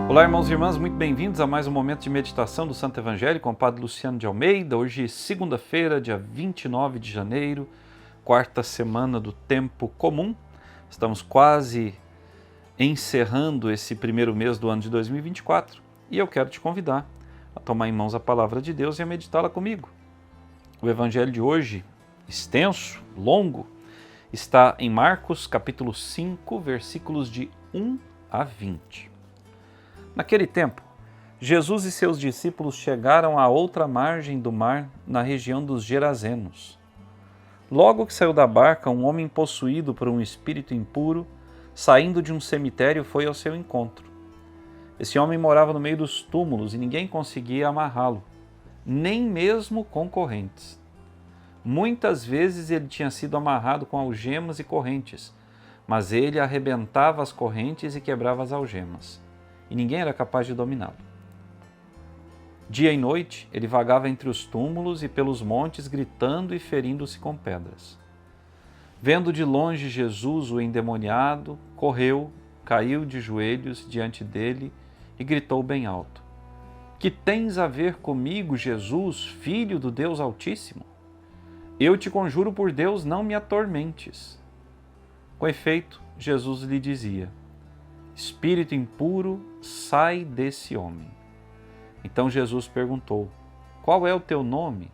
Olá, irmãos e irmãs, muito bem-vindos a mais um momento de meditação do Santo Evangelho com o Padre Luciano de Almeida. Hoje, segunda-feira, dia 29 de janeiro, quarta semana do Tempo Comum. Estamos quase encerrando esse primeiro mês do ano de 2024 e eu quero te convidar a tomar em mãos a Palavra de Deus e a meditá-la comigo. O Evangelho de hoje, extenso, longo, está em Marcos, capítulo 5, versículos de 1 a 20. Naquele tempo, Jesus e seus discípulos chegaram à outra margem do mar, na região dos Gerazenos. Logo que saiu da barca, um homem possuído por um espírito impuro, saindo de um cemitério, foi ao seu encontro. Esse homem morava no meio dos túmulos e ninguém conseguia amarrá-lo, nem mesmo com correntes. Muitas vezes ele tinha sido amarrado com algemas e correntes, mas ele arrebentava as correntes e quebrava as algemas, e ninguém era capaz de dominá-lo. Dia e noite, ele vagava entre os túmulos e pelos montes, gritando e ferindo-se com pedras. Vendo de longe Jesus, o endemoniado, correu, caiu de joelhos diante dele e gritou bem alto: "Que tens a ver comigo, Jesus, Filho do Deus Altíssimo? Eu te conjuro por Deus, não me atormentes." Com efeito, Jesus lhe dizia: "Espírito impuro, sai desse homem." Então Jesus perguntou: "Qual é o teu nome?"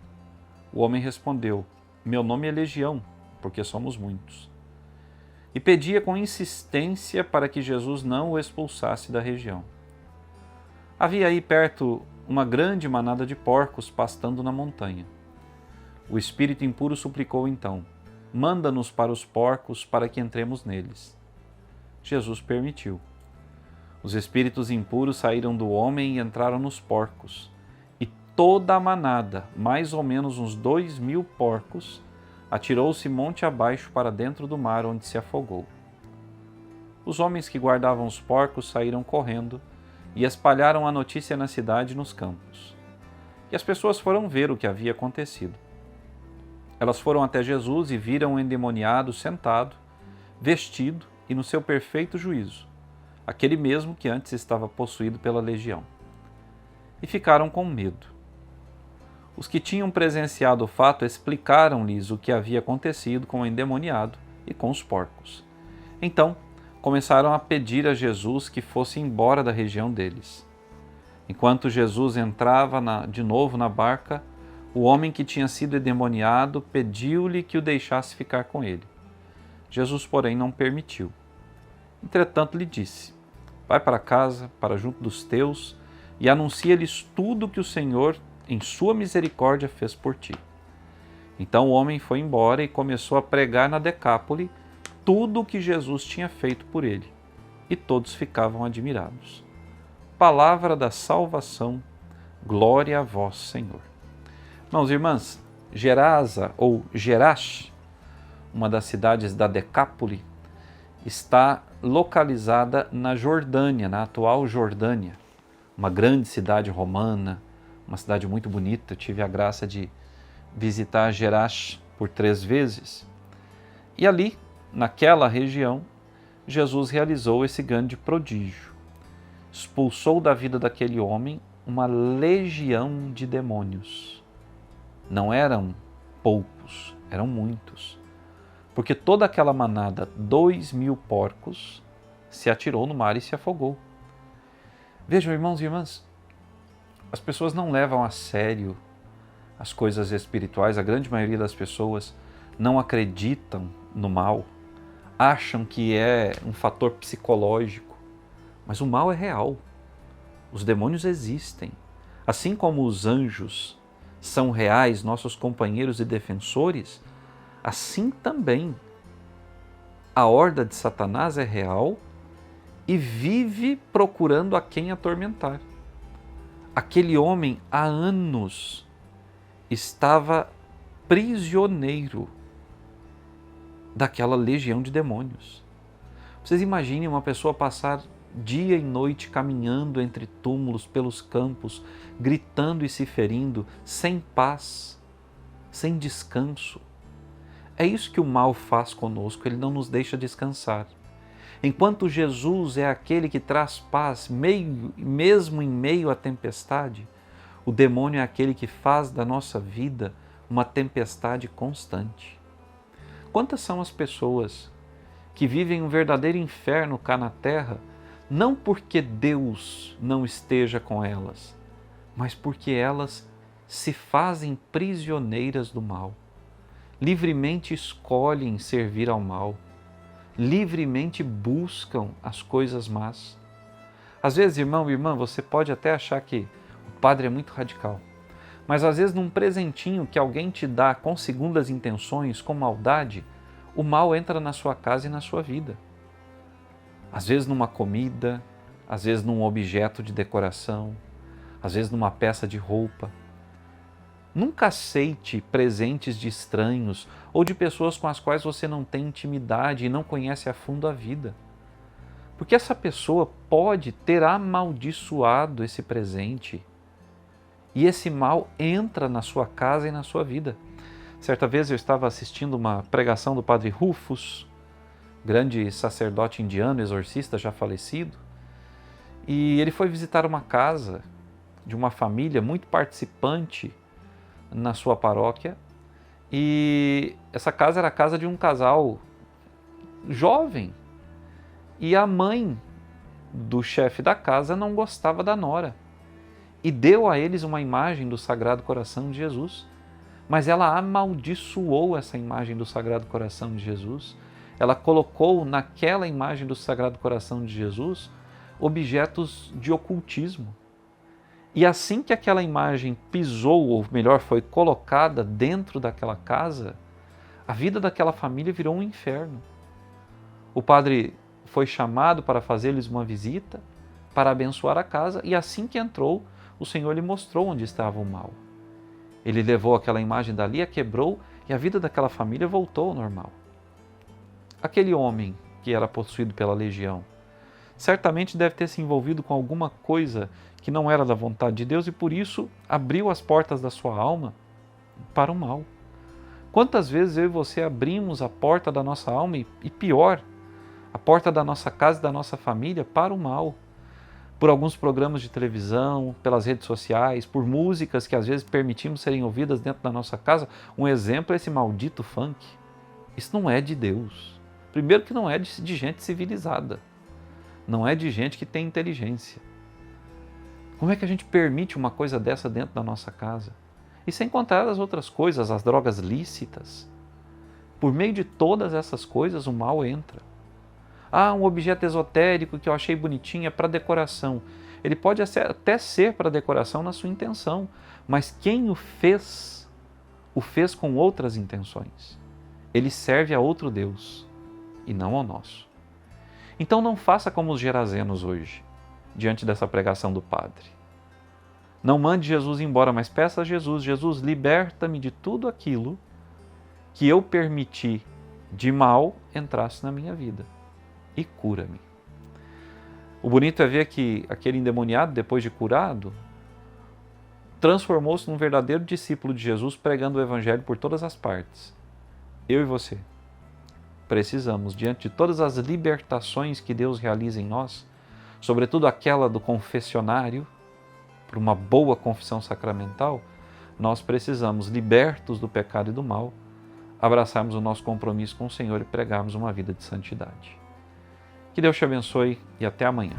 O homem respondeu: "Meu nome é Legião, porque somos muitos." E pedia com insistência para que Jesus não o expulsasse da região. Havia aí perto uma grande manada de porcos pastando na montanha. O espírito impuro suplicou então: "Manda-nos para os porcos para que entremos neles." Jesus permitiu. Os espíritos impuros saíram do homem e entraram nos porcos, e toda a manada, mais ou menos uns 2.000 porcos, atirou-se monte abaixo para dentro do mar, onde se afogou. Os homens que guardavam os porcos saíram correndo e espalharam a notícia na cidade e nos campos. E as pessoas foram ver o que havia acontecido. Elas foram até Jesus e viram o endemoniado sentado, vestido e no seu perfeito juízo, aquele mesmo que antes estava possuído pela legião. E ficaram com medo. Os que tinham presenciado o fato explicaram-lhes o que havia acontecido com o endemoniado e com os porcos. Então, começaram a pedir a Jesus que fosse embora da região deles. Enquanto Jesus entrava de novo na barca, o homem que tinha sido endemoniado pediu-lhe que o deixasse ficar com ele. Jesus, porém, não permitiu. Entretanto, lhe disse: "Vai para casa, para junto dos teus, e anuncia-lhes tudo o que o Senhor, em sua misericórdia, fez por ti." Então o homem foi embora e começou a pregar na Decápole tudo o que Jesus tinha feito por ele, e todos ficavam admirados. Palavra da salvação, glória a vós, Senhor. Irmãos e irmãs, Gerasa ou Gerash, uma das cidades da Decápole, está localizada na Jordânia, na atual Jordânia, uma grande cidade romana, uma cidade muito bonita. Eu tive a graça de visitar Gerash por 3 vezes. E ali, naquela região, Jesus realizou esse grande prodígio. Expulsou da vida daquele homem uma legião de demônios. Não eram poucos, eram muitos. Porque toda aquela manada, 2.000 porcos, se atirou no mar e se afogou. Vejam, irmãos e irmãs, as pessoas não levam a sério as coisas espirituais. A grande maioria das pessoas não acreditam no mal, acham que é um fator psicológico, mas o mal é real. Os demônios existem, assim como os anjos são reais, nossos companheiros e defensores. Assim também, a horda de Satanás é real e vive procurando a quem atormentar. Aquele homem, há anos, estava prisioneiro daquela legião de demônios. Vocês imaginem uma pessoa passar dia e noite caminhando entre túmulos, pelos campos, gritando e se ferindo, sem paz, sem descanso. É isso que o mal faz conosco, ele não nos deixa descansar. Enquanto Jesus é aquele que traz paz, mesmo em meio à tempestade, o demônio é aquele que faz da nossa vida uma tempestade constante. Quantas são as pessoas que vivem um verdadeiro inferno cá na terra, não porque Deus não esteja com elas, mas porque elas se fazem prisioneiras do mal, livremente escolhem servir ao mal, livremente buscam as coisas más. Às vezes, irmão e irmã, você pode até achar que o padre é muito radical, mas às vezes num presentinho que alguém te dá com segundas intenções, com maldade, o mal entra na sua casa e na sua vida. Às vezes numa comida, às vezes num objeto de decoração, às vezes numa peça de roupa. Nunca aceite presentes de estranhos ou de pessoas com as quais você não tem intimidade e não conhece a fundo a vida. Porque essa pessoa pode ter amaldiçoado esse presente e esse mal entra na sua casa e na sua vida. Certa vez eu estava assistindo uma pregação do padre Rufus, grande sacerdote indiano, exorcista já falecido, e ele foi visitar uma casa de uma família muito participante na sua paróquia, e essa casa era a casa de um casal jovem, e a mãe do chefe da casa não gostava da nora e deu a eles uma imagem do Sagrado Coração de Jesus, mas ela amaldiçoou essa imagem do Sagrado Coração de Jesus. Ela colocou naquela imagem do Sagrado Coração de Jesus objetos de ocultismo. E assim que aquela imagem pisou, ou melhor, foi colocada dentro daquela casa, a vida daquela família virou um inferno. O padre foi chamado para fazer-lhes uma visita, para abençoar a casa, e assim que entrou, o Senhor lhe mostrou onde estava o mal. Ele levou aquela imagem dali, a quebrou, e a vida daquela família voltou ao normal. Aquele homem que era possuído pela legião, certamente deve ter se envolvido com alguma coisa que não era da vontade de Deus e por isso abriu as portas da sua alma para o mal. Quantas vezes eu e você abrimos a porta da nossa alma e pior, a porta da nossa casa e da nossa família para o mal? Por alguns programas de televisão, pelas redes sociais, por músicas que às vezes permitimos serem ouvidas dentro da nossa casa. Um exemplo é esse maldito funk. Isso não é de Deus. Primeiro que não é de gente civilizada. Não é de gente que tem inteligência. Como é que a gente permite uma coisa dessa dentro da nossa casa? E sem contar as outras coisas, as drogas lícitas. Por meio de todas essas coisas, o mal entra. Um objeto esotérico que eu achei bonitinho é para decoração. Ele pode até ser para decoração na sua intenção, mas quem o fez com outras intenções. Ele serve a outro Deus e não ao nosso. Então não faça como os gerazenos hoje, diante dessa pregação do padre. Não mande Jesus embora, mas peça a Jesus: Jesus, liberta-me de tudo aquilo que eu permiti de mal entrasse na minha vida e cura-me. O bonito é ver que aquele endemoniado, depois de curado, transformou-se num verdadeiro discípulo de Jesus, pregando o Evangelho por todas as partes. Eu e você precisamos, diante de todas as libertações que Deus realiza em nós, sobretudo aquela do confessionário, por uma boa confissão sacramental, nós precisamos, libertos do pecado e do mal, abraçarmos o nosso compromisso com o Senhor e pregarmos uma vida de santidade. Que Deus te abençoe e até amanhã.